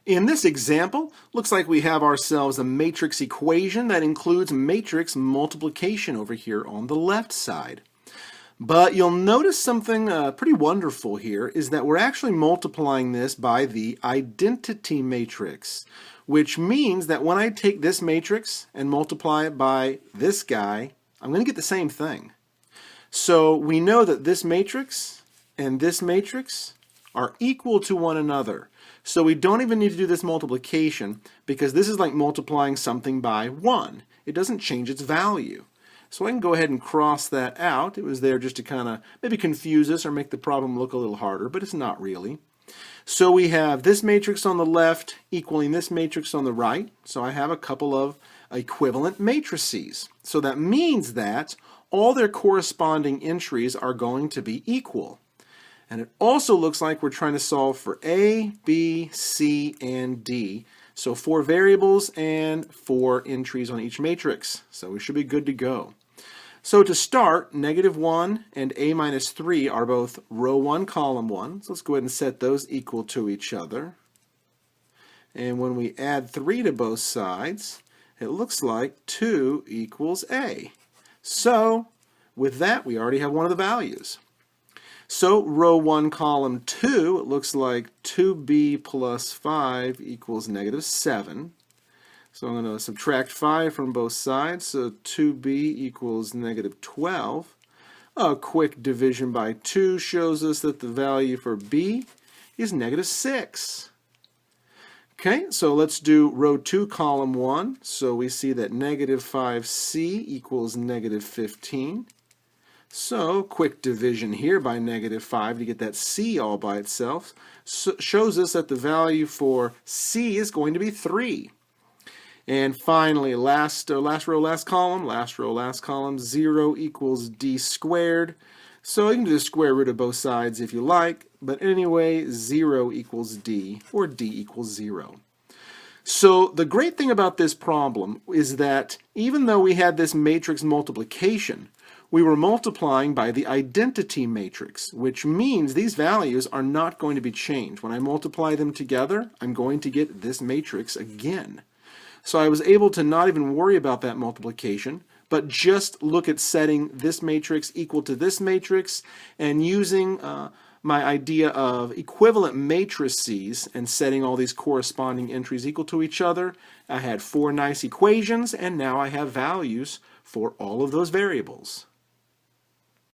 In this example, looks like we have ourselves a matrix equation that includes matrix multiplication over here on the left side. But you'll notice something pretty wonderful here is that we're actually multiplying this by the identity matrix, which means that when I take this matrix and multiply it by this guy, I'm going to get the same thing. So we know that this matrix and this matrix are equal to one another. So we don't even need to do this multiplication because this is like multiplying something by 1. It doesn't change its value. So I can go ahead and cross that out. It was there just to kind of maybe confuse us or make the problem look a little harder, but it's not really. So we have this matrix on the left equaling this matrix on the right. So I have a couple of equivalent matrices. So that means that all their corresponding entries are going to be equal. And it also looks like we're trying to solve for A, B, C, and D. So 4 variables and 4 entries on each matrix. So we should be good to go. So to start, -1 and A minus 3 are both row 1, column 1. So let's go ahead and set those equal to each other. And when we add 3 to both sides, it looks like 2 equals A. So with that, we already have one of the values. So row 1, column 2, it looks like 2b plus 5 equals -7. So I'm going to subtract 5 from both sides, so 2b equals -12. A quick division by 2 shows us that the value for b is -6. Okay, so let's do row 2, column 1. So we see that -5c equals -15. So quick division here by -5 to get that c all by itself shows us that the value for c is going to be 3. And finally, last row, last column, 0 equals d squared. So you can do the square root of both sides if you like, but anyway, 0 equals d, or d equals 0. So the great thing about this problem is that even though we had this matrix multiplication, we were multiplying by the identity matrix, which means these values are not going to be changed. When I multiply them together, I'm going to get this matrix again. So I was able to not even worry about that multiplication, but just look at setting this matrix equal to this matrix and using my idea of equivalent matrices and setting all these corresponding entries equal to each other. I had 4 nice equations, and now I have values for all of those variables.